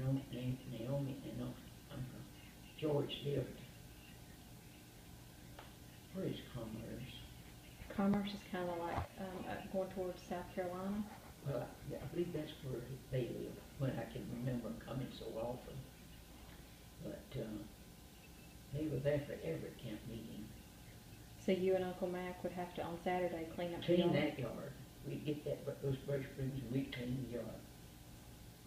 Naomi and George lived, where is Commerce? Commerce is kind of like going towards South Carolina. Well, I believe that's where they live, when I can remember them coming so often. But they were there for every camp meeting. So you and Uncle Mack would have to on Saturday clean up the Clean yard. that yard. We'd get those brush brooms and we'd clean the yard.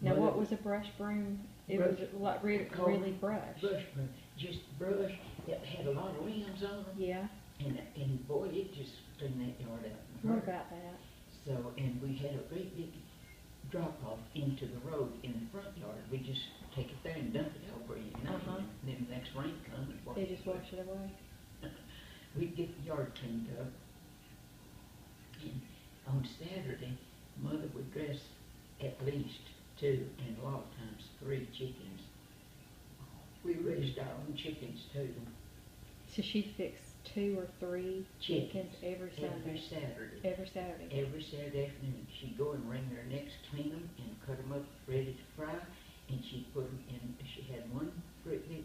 Now, what was a brush broom? It was like really brush. Brush broom, just brush that had a lot of limbs on them. Yeah. And boy, it just cleaned that yard out. What about that? So, and we had a great big drop off into the road in the front yard. We just take it there and dump it over in, and then the next rain comes and wash They just wash it away. We'd get the yard cleaned up. And on Saturday, Mother would dress at least 2 and a lot of times 3 chickens. We raised our own chickens too. So she'd fix 2 or 3 chickens every Saturday. Every Saturday. Every Saturday afternoon. She'd go and wring their necks, clean them, and cut them up ready to fry. And she'd put them in, she had one great big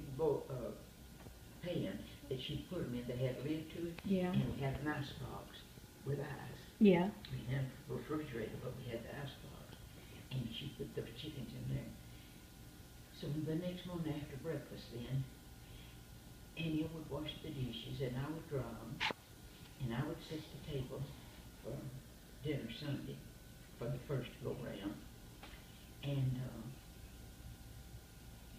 pan that she'd put them in that had a lid to it. Yeah. And we had an ice box with ice. Yeah. We didn't have a refrigerator, but we had the ice box. And she put those chickens in there. So the next morning after breakfast then, Annelle would wash the dishes and I would dry them. And I would set the table for dinner Sunday for the first go round. And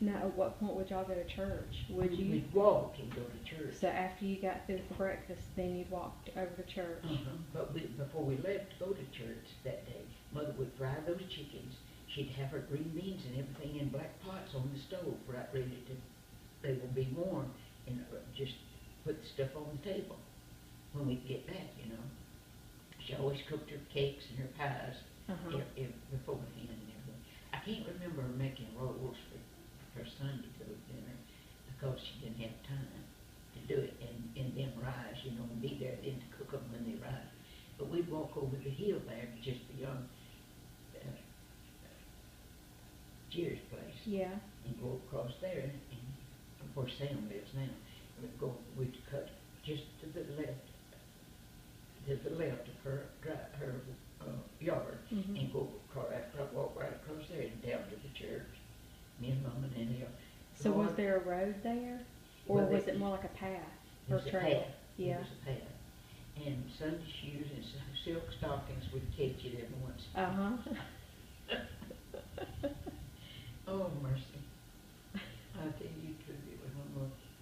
now, at what point would y'all go to church? Would you? We'd walk and go to church. So after you got through with breakfast, then you'd walk over to church. But before we left to go to church that day, Mother would fry those chickens. She'd have her green beans and everything in black pots on the stove, right ready to, they would be warm, and just put the stuff on the table when we get back, you know. She always cooked her cakes and her pies beforehand and everything. I can't remember her making rolls for Sunday to dinner because she didn't have time to do it, and then rise, you know, and be there then to cook them when they rise. But we'd walk over the hill there just beyond Jerry's place. Yeah. And go across there, and of course Sam lives now. We'd cut just to the left of her yard, and go walk right across there and down to the church. Me and Mom and Annelle. So was there a road there, or was it more like a path or trail? Yeah. It was a path. And Sunday shoes and silk stockings would catch it every once. Oh, mercy. I tell you the truth, it was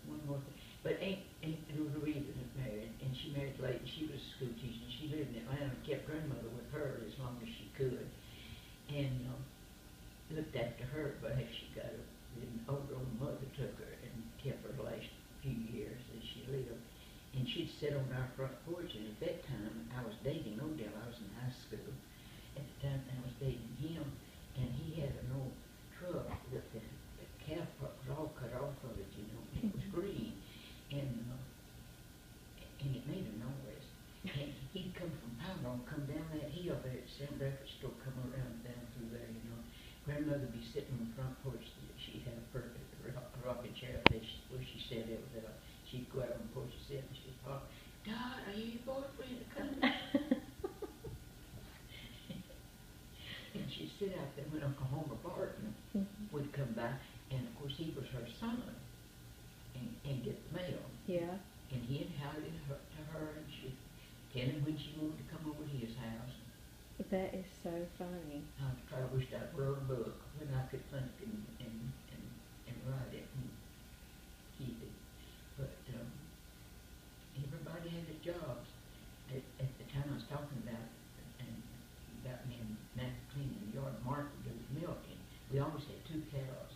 one more thing. But Aunt Louise was married, and she married late, and she was a school teacher, and she lived in Atlanta and kept grandmother with her as long as she could. And looked after her, but as she got her, then older mother took her and kept her the last few years as she lived. And she'd sit on our front porch, and at that time, I was dating Odell. I was in high school. At the time, I was dating him, and he had an old truck that the calf part was all cut off of it, you know, and it was green, and it made a noise. And he'd come from Powell, come down that hill there at Sam Bradford store, come around down through there, you know. Grandmother would be sitting on the front porch. She'd have a rocking chair up there where she sat there with her. She'd go out on the porch and sit, and she'd talk, "Dot, are you your boyfriend coming?" And she'd sit out there when Uncle Homer Barton would come by, and of course he was her son, and get the mail. Yeah. And he'd holler to her, and she'd tell him when she wanted to come over to his house. That is so funny. I wished I'd wrote a book when I could think and write it and keep it. But everybody had their jobs. At the time I was talking about, and about me and Mack cleaning the yard, Mark would do the milking. We always had 2 cows,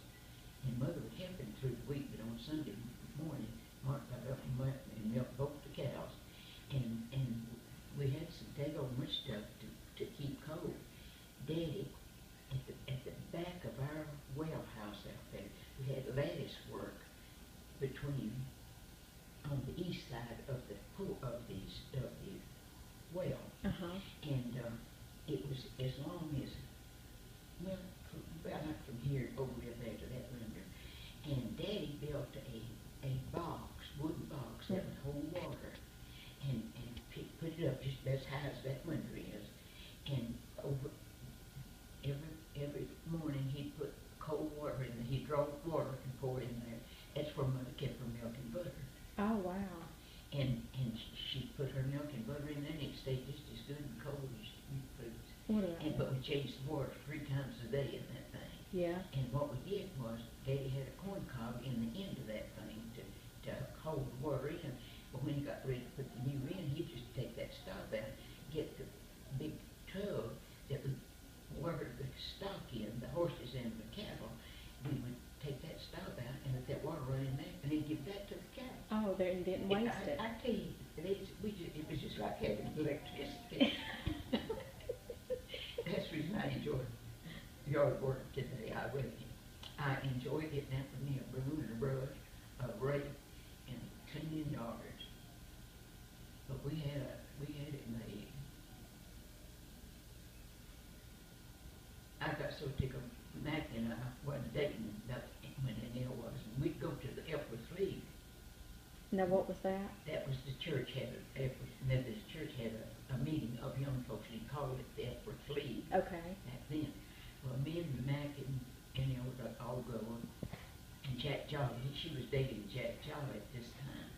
and Mother would help him through the week, but on Sunday morning, Mark got up and went and milked both the cows. And we had some daggone much stuff to keep cold. Daddy, at the back of our well house out there, we had lattice work between, on the east side of the pool of the well. And it was as long as, well, about from here over there to that window. And Daddy built a box, wooden box that would hold water, and put it up just as high as that window is. And over every morning he'd put cold water in there. He'd draw water and pour it in there. That's where Mother kept her milk and butter. Oh, wow. And she put her milk and butter in there, and it stayed just as good and cold as foods. But we changed the water 3 times a day in that thing. Yeah. And what we did was, Daddy had a corn cob in the end of that thing to hold the water in. But when he got ready to put the new in, he'd just take that stop out, get the big tub that would water the stock in, the horses and the cattle. We would take that stop out and let that water run in there, and then give that to the cow. Oh, they didn't waste it. I tell you, it was just like having electricity. That's the reason I enjoyed yard work today. I enjoyed getting out with me a broom and a brush, a rake, and cleaning yards. But we had it made. I got so tickled. Mack and I wasn't dating when Annelle was, and we'd go to the Epworth League. Now, what was that? That was the church Epworth Methodist Church had a meeting of young folks, and he called it the Epworth League. Okay. Back then. Well, me and Mack and Annelle were all going, and Jack Jolly, she was dating Jack Jolly at this time.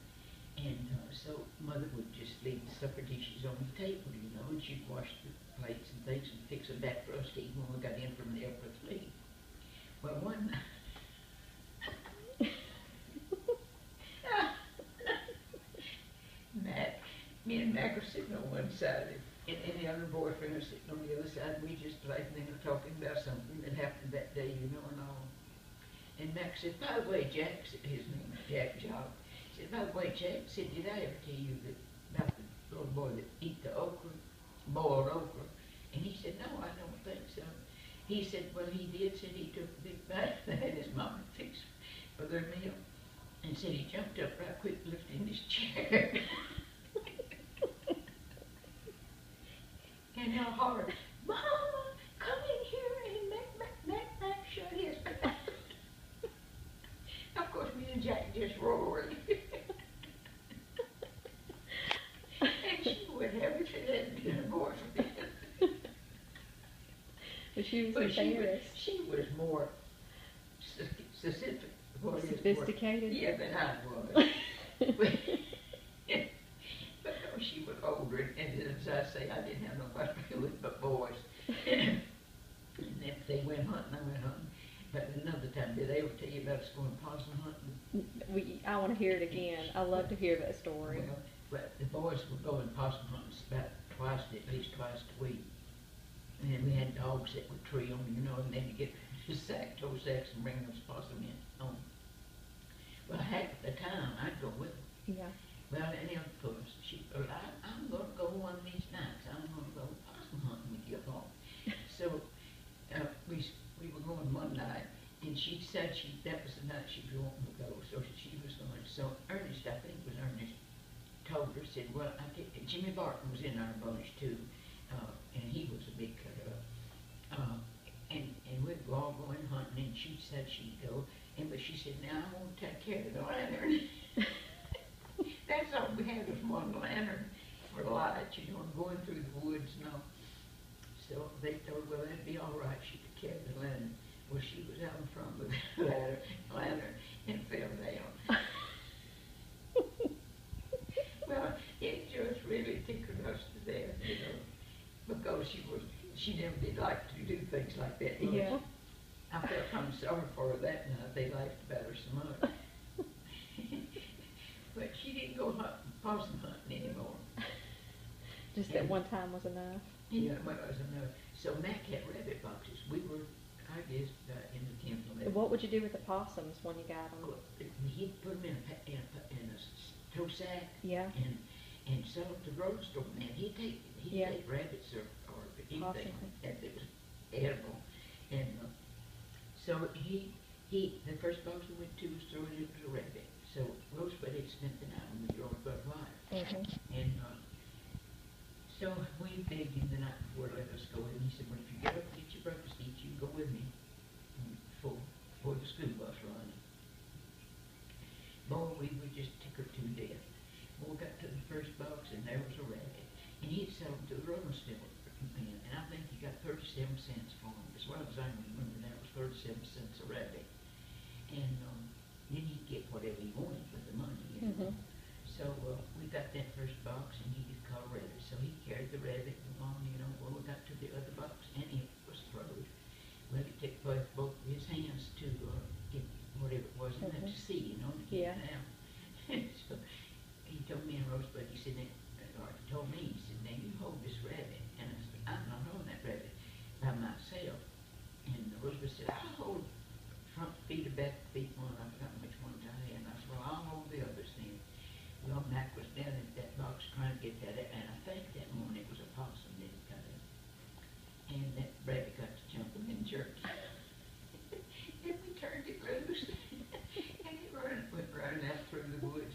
And so Mother would just leave the supper dishes on the table, and she'd wash the plates and things and fix them back for us to eat when we got in from the Epworth League. Well, one night, me and Mack were sitting on one side, and the other boyfriend was sitting on the other side, and we just laughing and talking about something that happened that day, and all. And Mack said, by the way, Jack, his name was Jack Job, said, by the way, Jack, said, did I ever tell you about the little boy that eat the okra, boiled okra? And he said, no, I don't think so. He said, well, he did, said he took a big bite and his mama fixed for their meal, and said he jumped up right quick, lifting his chair. And how hard, Mama, come in here and Mack shut his mouth. Of course, me and Jack just roared. And she would have it if it hadn't been a boyfriend. But she was embarrassed. She was more sophisticated. Yeah, than I was. But no, she was older, and as I say, I didn't have nobody to do with but boys. And if they went hunting, I went hunting. But another time, did they ever tell you about us going possum hunting? I want to hear it again. I love to hear that story. Well, but the boys would go in possum hunting about at least twice a week. And then we had dogs that would tree them, and they'd get toe sacks and bring those possum in home. Well, heck, at the time, I'd go with them. Yeah. Well, and of course, I'm going to go one of these nights. I'm going to go possum hunting with you all. So we were going one night, and she said that was the night she was wanting to go, so she was going. So Ernest, I think it was Ernest, told her, said, well, Jimmy Barton was in our bunch too, and he was a big cut up. And we'd all going hunting, and she said she'd go, but she said, now I want to take care of the lantern. That's all we had was one lantern for light, going through the woods and all. So they told her, well, that'd be all right, she could carry the lantern. Well, she was out in front of the lantern and fell down. Well, it just really tickled us to death, because she never did like to do things like that. Yeah. I felt kind of sorry for her that night. They laughed about her so much. But she didn't go possum hunting anymore. Just that one time was enough. Yeah, well, it was enough. So Mack had rabbit boxes. We were, I guess, in the 10th or 11th. What would you do with the possums when you got them? Well, he'd put them in a tow sack. Yeah. And sell them to the grocery store. And he'd take rabbits or anything like that was edible. And so the first box we went to was thrown in a rabbit. So Rosebud had spent the night on the yard but live. And so we begged him the night before to let us go. And he said, well, if you get up and get your breakfast to eat, you can go with me. And before before the school bus running. Boy, we were just tickled to death. Well, we got to the first box and there was a rabbit. And he had sold to the rolling steel man, and I think he got 37 cents for him. As well as I remember, that was 37 cents a rabbit. And then he'd get whatever he wanted with the money, you know. So we got that first box and he just caught a rabbit. So he carried the rabbit along, you know. Well, we got to the other box and it was throwed. Well, he took both of his hands to get whatever it was in there to see, you know, to get it out. So he told me and Rosebud, he said, or he told me, he said, now you hold this rabbit. And I said, I'm not holding that rabbit by myself. And Rosebud said, I'll hold front feet or back feet one. I forgot which ones I had. And I said, well, I'll hold the others then. Well, Mack was down at that box trying to get that out, and I think that morning it was a possum that he got it. And that rabbit got to jumping and jerking. And we turned it loose. And it went running out through the woods.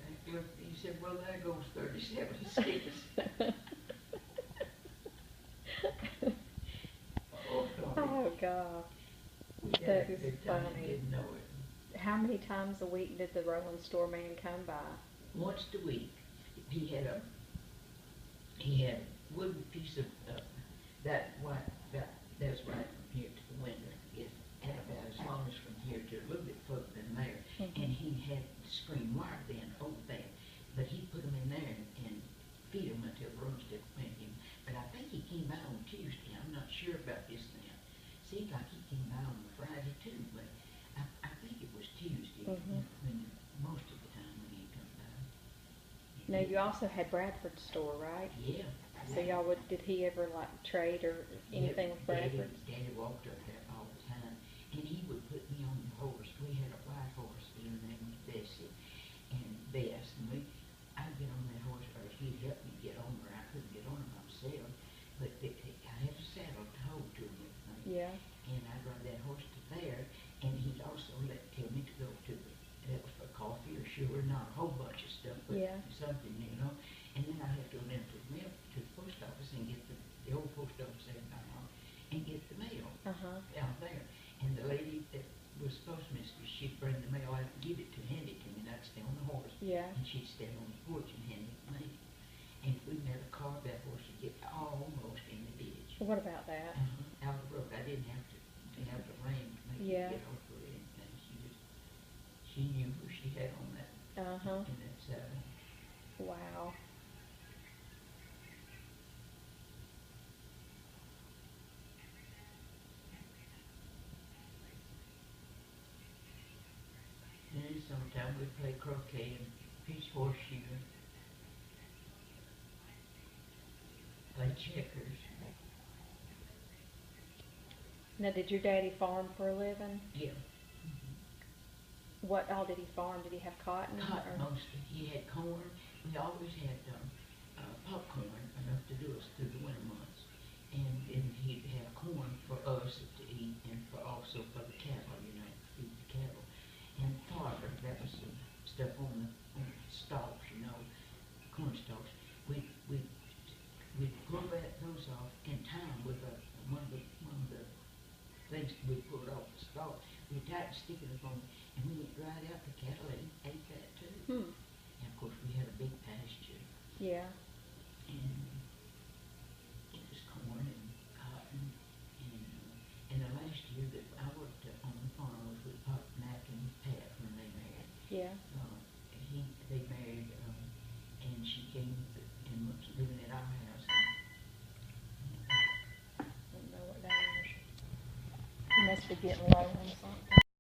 And he said, well, there goes 37 cents. Oh, God. Oh, God. That is funny. Didn't know it. How many times a week did the rolling store man come by? Once a week, he had a wooden piece of that's right from here to the window. It's about as long as from here to a little bit further than there. And he had screen wire then over there, but he put them in there and feed them until the roomstick went in. But I think he came by on Tuesday. I'm not sure about this now. Seemed like he came by on Friday too, but I think it was Tuesday when most of the time when he come by. Now you also had Bradford's store, right? Yeah. So y'all did he ever like trade or anything with Bradford? Daddy walked up there all the time, and he would put me on the horse. We had a white horse, and her name was Bessie, and Bess, and I'd get on that horse, or he'd help me get on her. I couldn't get on her myself, but I had a saddle to hold to me. Yeah. And I'd ride that horse to there, and he'd also tell me to go to that was for coffee or sugar, not a whole bunch of stuff, but something, you know. And then I had to go down to the mail, to the post office and get the old post office there and get the mail down there. And the lady that was postmistress, she'd bring the mail out and give it to, hand it to me, and I'd stay on the horse. Yeah. And she'd stand on the porch and hand it to me. And if we met a car, that horse would get almost in the ditch. What about that? Out the road. I didn't have to have the rain to make it get over it or anything. She knew who she had on that. In that saddle. Wow. And then sometimes we'd play croquet and pitch horseshoe. Play checkers. Now, did your daddy farm for a living? Yeah. What all did he farm? Did he have cotton? Cotton mostly. He had corn. We always had popcorn, enough to do us through the winter months. And he'd have corn for us to eat and also for the cattle, you know, feed the cattle. And fodder, that was some stuff on the stalks, you know, corn stalks. We'd pull those off and tie them with one of the things we pulled off the stalk. We tied it, stick it up on, and we went right out. The cattle ate that too. And of course we had a big pasture. Yeah. And it was corn and cotton, and the last year that I worked on the farm was with Mack and Pat when they married. Yeah. They married, and she came and was living at our house. I don't know what that is. He must be getting low on something.